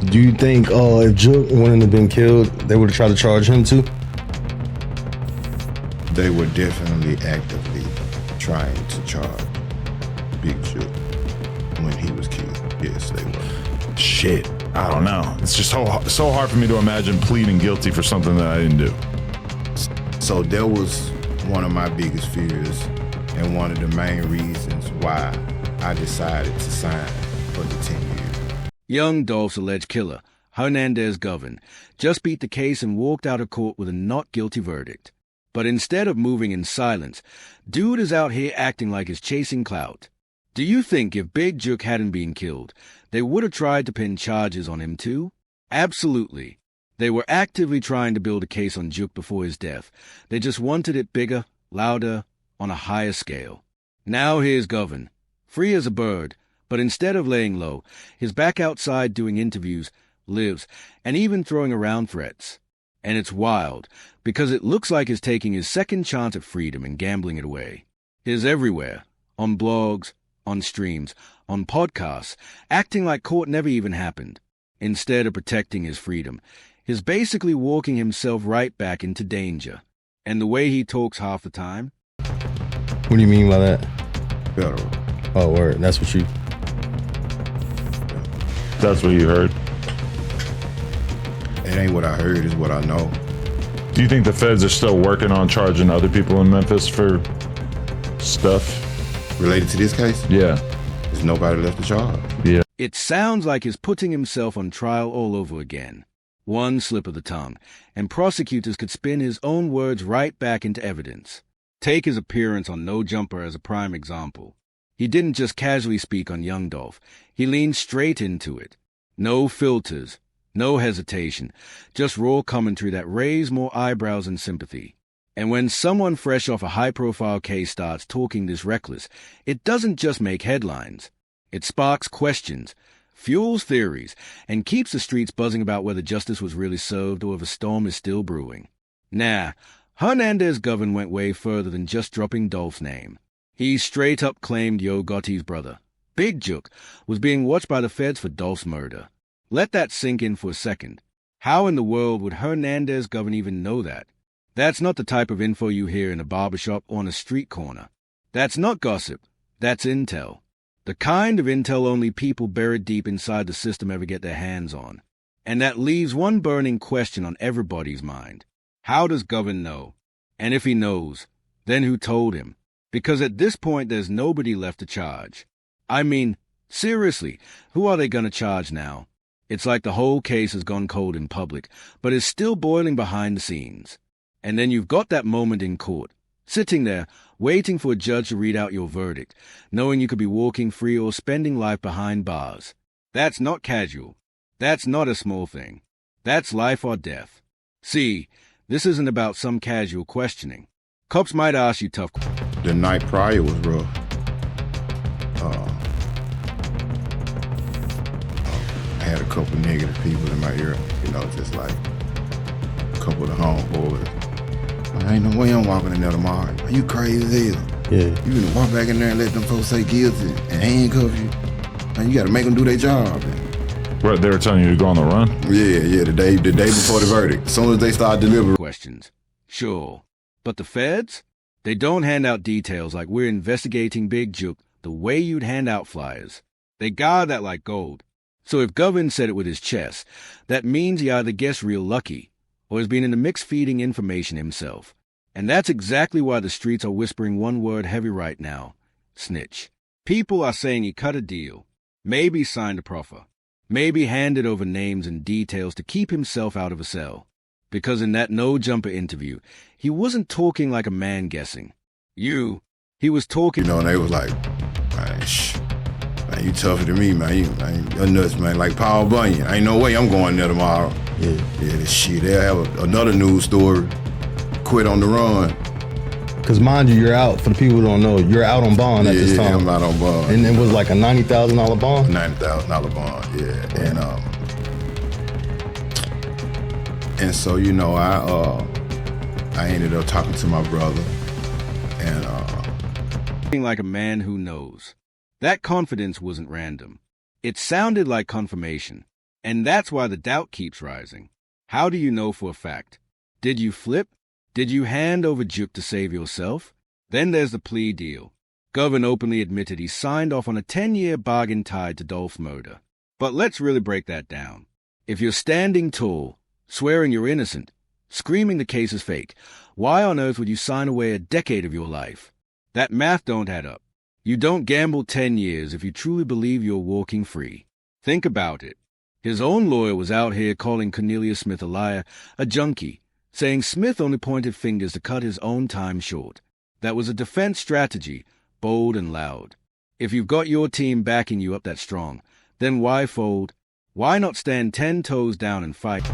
Do you think if Jook wouldn't have been killed, they would have tried to charge him too? They were definitely actively trying to charge Big Jook when he was killed. Yes, they were. Shit, I don't know. It's just so hard for me to imagine pleading guilty for something that I didn't do. So that was one of my biggest fears and one of the main reasons why I decided to sign for the 10 years. Young Dolph's alleged killer, Hernandez Govan, just beat the case and walked out of court with a not guilty verdict. But instead of moving in silence, dude is out here acting like he's chasing clout. Do you think if Big Jook hadn't been killed, they would have tried to pin charges on him too? Absolutely. They were actively trying to build a case on Jook before his death. They just wanted it bigger, louder, on a higher scale. Now here's Govan, free as a bird, but instead of laying low, he's back outside doing interviews, lives, and even throwing around threats. And it's wild, because it looks like he's taking his second chance at freedom and gambling it away. He's everywhere, on blogs, on streams, on podcasts, acting like court never even happened. Instead of protecting his freedom, he's basically walking himself right back into danger. And the way he talks half the time... What do you mean by that? Federal. Oh, word. That's what you... That's what you heard. It ain't what I heard, it's what I know. Do you think the feds are still working on charging other people in Memphis for stuff? Related to this case? Yeah. There's nobody left to charge. Yeah. It sounds like he's putting himself on trial all over again. One slip of the tongue, and prosecutors could spin his own words right back into evidence. Take his appearance on No Jumper as a prime example. He didn't just casually speak on Young Dolph. He leaned straight into it. No filters, no hesitation, just raw commentary that raised more eyebrows and sympathy. And when someone fresh off a high-profile case starts talking this reckless, it doesn't just make headlines. It sparks questions, fuels theories, and keeps the streets buzzing about whether justice was really served or if a storm is still brewing. Nah, Hernandez Govan went way further than just dropping Dolph's name. He straight up claimed Gotti's brother, Big Jook, was being watched by the feds for Dolph's murder. Let that sink in for a second. How in the world would Hernandez Govan even know that? That's not the type of info you hear in a barbershop or on a street corner. That's not gossip. That's intel. The kind of intel only people buried deep inside the system ever get their hands on. And that leaves one burning question on everybody's mind. How does Govan know? And if he knows, then who told him? Because at this point there's nobody left to charge. I mean, seriously, who are they gonna charge now? It's like the whole case has gone cold in public, but is still boiling behind the scenes. And then you've got that moment in court, sitting there, waiting for a judge to read out your verdict, knowing you could be walking free or spending life behind bars. That's not casual. That's not a small thing. That's life or death. See, this isn't about some casual questioning. Cops might ask you tough questions. The night prior was rough. I had a couple negative people in my ear, just like a couple of the homeboys. Ain't no way I'm walking in there tomorrow. Are you crazy as hell? Yeah. You gonna walk back in there and let them folks say guilty and handcuff you? Man, you gotta make them do their job. What, they were telling you to go on the run? Yeah, the day before the verdict. As soon as they start delivering. Questions. Sure. But the feds? They don't hand out details like we're investigating Big Jook the way you'd hand out flyers. They guard that like gold. So if Govan said it with his chest, that means he either guessed real lucky or has been in the mix feeding information himself. And that's exactly why the streets are whispering one word heavy right now: snitch. People are saying he cut a deal, maybe signed a proffer, maybe handed over names and details to keep himself out of a cell. Because in that no-jumper interview, he wasn't talking like a man guessing. He was talking... And they was like, man, man, you tougher than me, man. You're nuts, man. Like Paul Bunyan. Ain't no way I'm going there tomorrow. Yeah, this shit. They'll have another news story. Quit on the run. Because mind you, you're out. For the people who don't know, you're out on bond at this time. Yeah, I'm out on bond. And it was like a $90,000 bond? $90,000 bond, yeah. And so, I ended up talking to my brother and like a man who knows. That confidence wasn't random. It sounded like confirmation. And that's why the doubt keeps rising. How do you know for a fact? Did you flip? Did you hand over Jook to save yourself? Then there's the plea deal. Govan openly admitted he signed off on a 10-year bargain tied to Dolph's murder. But let's really break that down. If you're standing tall, swearing you're innocent, screaming the case is fake, why on earth would you sign away a decade of your life? That math don't add up. You don't gamble 10 years if you truly believe you're walking free. Think about it. His own lawyer was out here calling Cornelius Smith a liar, a junkie, saying Smith only pointed fingers to cut his own time short. That was a defense strategy, bold and loud. If you've got your team backing you up that strong, then why fold? Why not stand 10 toes down and fight?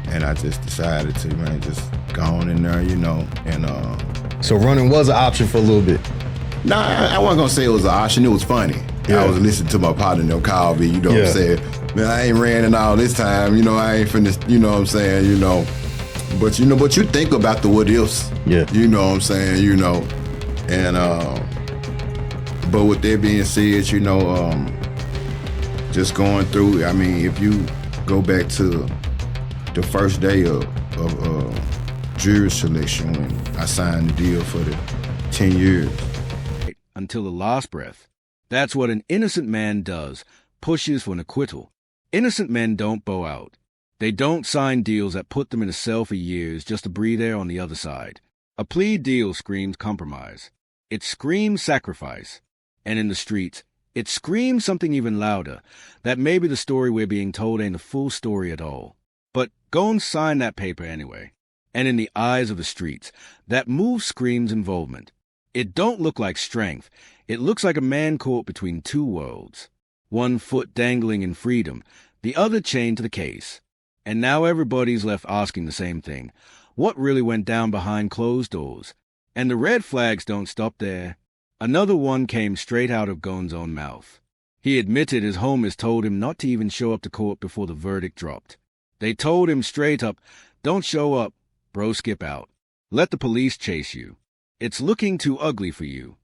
And I just decided to, man, just go on in there, you know, and So running was an option for a little bit. nah, I wasn't gonna say it was an option. It was funny. Yeah. I was listening to my partner, them call me, you know what I'm saying? Man, I ain't ran in all this time, you know, I ain't finished, you know what I'm saying, you know. But you think about the what ifs. Yeah. You know what I'm saying, you know. And but with that being said, you know, just going through, I mean, if you go back to the first day of jury selection when I signed the deal for the 10 years. Until the last breath. That's what an innocent man does, pushes for an acquittal. Innocent men don't bow out. They don't sign deals that put them in a cell for years just to breathe air on the other side. A plea deal screams compromise. It screams sacrifice. And in the streets, it screams something even louder, that maybe the story we're being told ain't the full story at all. But go and sign that paper anyway. And in the eyes of the streets, that move screams involvement. It don't look like strength. It looks like a man caught between two worlds. One foot dangling in freedom, the other chained to the case. And now everybody's left asking the same thing. What really went down behind closed doors? And the red flags don't stop there. Another one came straight out of Gone's own mouth. He admitted his homies told him not to even show up to court before the verdict dropped. They told him straight up, don't show up, bro, skip out. Let the police chase you. It's looking too ugly for you.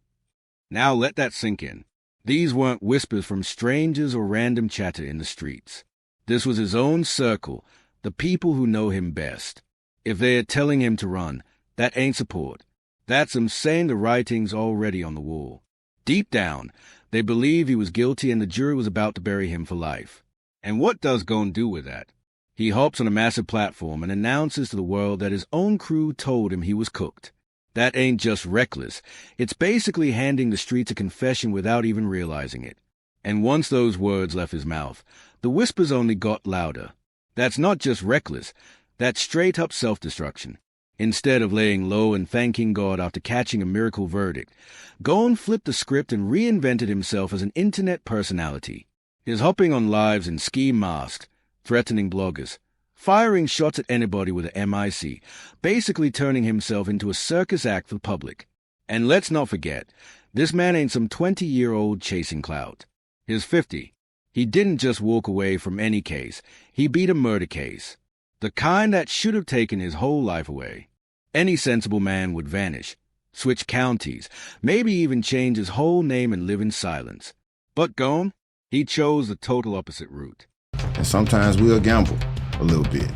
Now let that sink in. These weren't whispers from strangers or random chatter in the streets. This was his own circle, the people who know him best. If they're telling him to run, that ain't support. That's them saying the writing's already on the wall. Deep down, they believe he was guilty and the jury was about to bury him for life. And what does Gone do with that? He hops on a massive platform and announces to the world that his own crew told him he was cooked. That ain't just reckless. It's basically handing the streets a confession without even realizing it. And once those words left his mouth, the whispers only got louder. That's not just reckless. That's straight-up self-destruction. Instead of laying low and thanking God after catching a miracle verdict, Gone flipped the script and reinvented himself as an internet personality. His hopping on lives in ski masks, threatening bloggers, firing shots at anybody with an MIC, basically turning himself into a circus act for the public. And let's not forget, this man ain't some 20-year-old chasing clout. He's 50. He didn't just walk away from any case. He beat a murder case. The kind that should have taken his whole life away. Any sensible man would vanish, switch counties, maybe even change his whole name and live in silence. But Gone, he chose the total opposite route. And sometimes we'll gamble a little bit,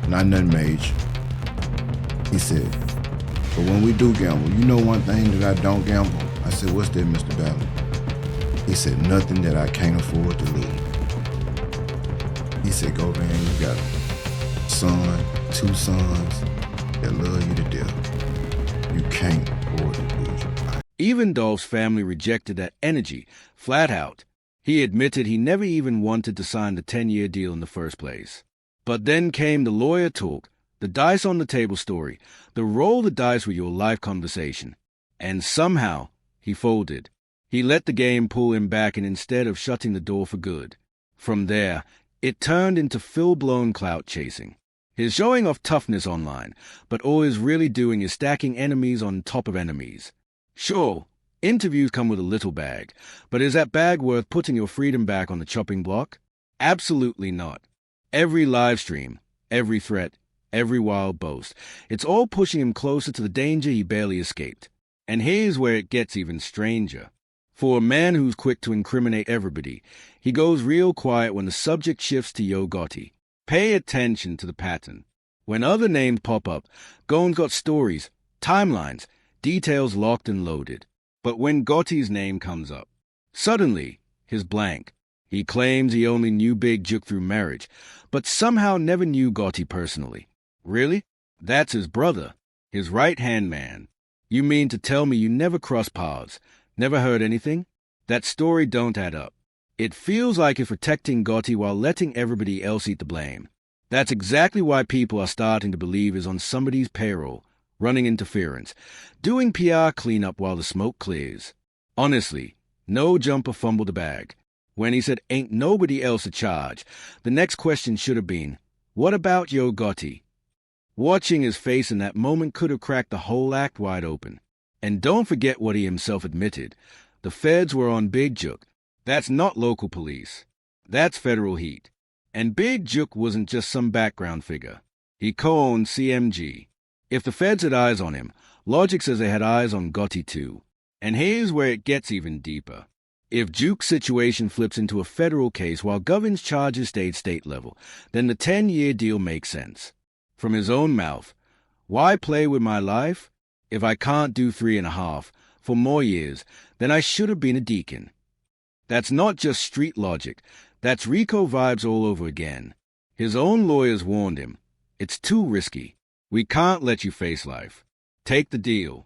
not nothing major. He said, but when we do gamble, you know one thing that I don't gamble? I said, what's that, Mr. Ballard? He said, nothing that I can't afford to lose. He said, go man, you got a son, 2 sons that love you to death. You can't afford to lose your life. Even Dolph's family rejected that energy, flat out. He admitted he never even wanted to sign the 10-year deal in the first place. But then came the lawyer talk, the dice on the table story, the roll the dice with your life conversation. And somehow, he folded. He let the game pull him back and instead of shutting the door for good. From there, it turned into full-blown clout chasing. He's showing off toughness online, but all he's really doing is stacking enemies on top of enemies. Sure, interviews come with a little bag, but is that bag worth putting your freedom back on the chopping block? Absolutely not. Every live stream, every threat, every wild boast, it's all pushing him closer to the danger he barely escaped. And here's where it gets even stranger. For a man who's quick to incriminate everybody, he goes real quiet when the subject shifts to Yo Gotti. Pay attention to the pattern. When other names pop up, Gowan's got stories, timelines, details locked and loaded. But when Gotti's name comes up, suddenly, his blank. He claims he only knew Big Jook through marriage, but somehow never knew Gotti personally. Really? That's his brother, his right-hand man. You mean to tell me you never crossed paths, never heard anything? That story don't add up. It feels like you're protecting Gotti while letting everybody else eat the blame. That's exactly why people are starting to believe he's on somebody's payroll, running interference, doing PR cleanup while the smoke clears. Honestly, no jumper fumbled the bag. When he said ain't nobody else a charge, the next question should have been, what about Yo Gotti? Watching his face in that moment could have cracked the whole act wide open. And don't forget what he himself admitted. The feds were on Big Jook. That's not local police. That's federal heat. And Big Jook wasn't just some background figure. He co-owned CMG. If the feds had eyes on him, logic says they had eyes on Gotti too. And here's where it gets even deeper. If Jook's situation flips into a federal case while Govan's charges stayed state level, then the 10-year deal makes sense. From his own mouth, why play with my life? If I can't do 3.5 for more years, then I should have been a deacon. That's not just street logic. That's Rico vibes all over again. His own lawyers warned him. It's too risky. We can't let you face life. Take the deal.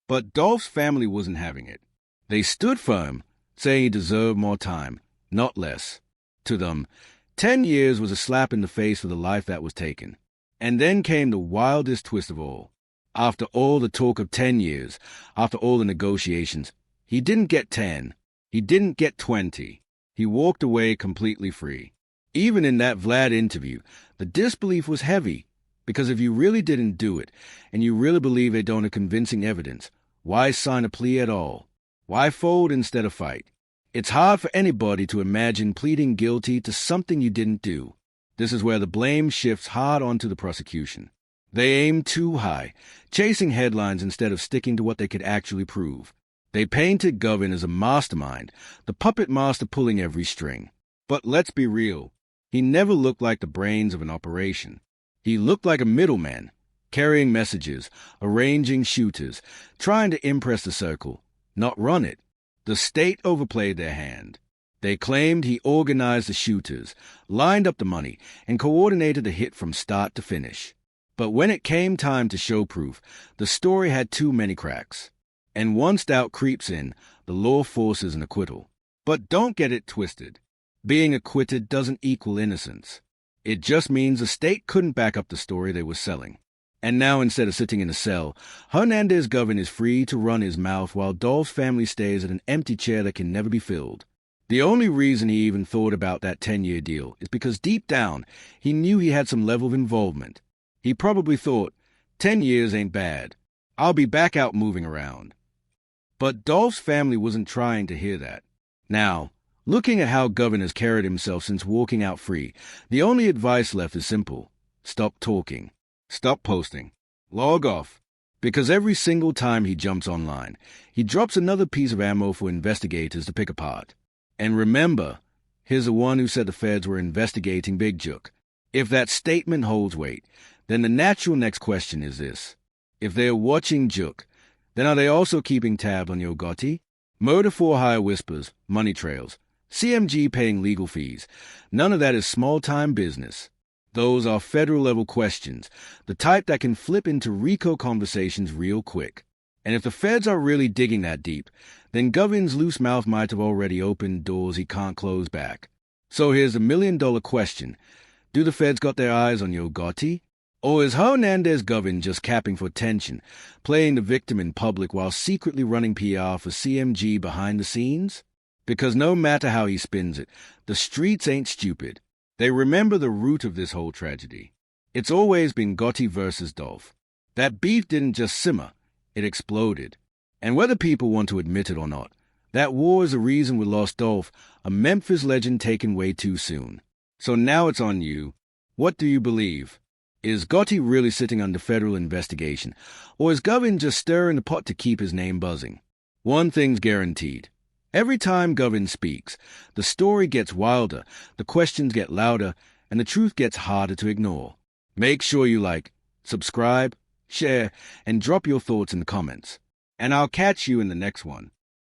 But Dolph's family wasn't having it. They stood firm, saying he deserved more time, not less. To them, 10 years was a slap in the face for the life that was taken. And then came the wildest twist of all. After all the talk of 10 years, after all the negotiations, he didn't get 10. He didn't get 20. He walked away completely free. Even in that Vlad interview, the disbelief was heavy, because if you really didn't do it, and you really believe they don't have convincing evidence, why sign a plea at all? Why fold instead of fight? It's hard for anybody to imagine pleading guilty to something you didn't do. This is where the blame shifts hard onto the prosecution. They aim too high, chasing headlines instead of sticking to what they could actually prove. They painted Govan as a mastermind, the puppet master pulling every string. But let's be real. He never looked like the brains of an operation. He looked like a middleman, carrying messages, arranging shooters, trying to impress the circle, not run it. The state overplayed their hand. They claimed he organized the shooters, lined up the money, and coordinated the hit from start to finish. But when it came time to show proof, the story had too many cracks. And once doubt creeps in, the law forces an acquittal. But don't get it twisted. Being acquitted doesn't equal innocence. It just means the state couldn't back up the story they were selling. And now, instead of sitting in a cell, Hernandez Govan is free to run his mouth while Dolph's family stays at an empty chair that can never be filled. The only reason he even thought about that 10-year deal is because deep down, he knew he had some level of involvement. He probably thought, 10 years ain't bad. I'll be back out moving around. But Dolph's family wasn't trying to hear that. Now, looking at how Govan has carried himself since walking out free, the only advice left is simple. Stop talking. Stop posting. Log off. Because every single time he jumps online, he drops another piece of ammo for investigators to pick apart. And remember, here's the one who said the feds were investigating Big Jook. If that statement holds weight, then the natural next question is this. If they're watching Jook, then are they also keeping tabs on Yo Gotti? Murder for hire whispers, money trails, CMG paying legal fees. None of that is small-time business. Those are federal-level questions, the type that can flip into RICO conversations real quick. And if the feds are really digging that deep, then Govan's loose mouth might have already opened doors he can't close back. So here's the million-dollar question. Do the feds got their eyes on Yo Gotti? Or is Hernandez Govan just capping for attention, playing the victim in public while secretly running PR for CMG behind the scenes? Because no matter how he spins it, the streets ain't stupid. They remember the root of this whole tragedy. It's always been Gotti versus Dolph. That beef didn't just simmer, it exploded. And whether people want to admit it or not, that war is the reason we lost Dolph, a Memphis legend taken way too soon. So now it's on you. What do you believe? Is Gotti really sitting under federal investigation, or is Govan just stirring the pot to keep his name buzzing? One thing's guaranteed. Every time Govan speaks, the story gets wilder, the questions get louder, and the truth gets harder to ignore. Make sure you like, subscribe, share, and drop your thoughts in the comments. And I'll catch you in the next one.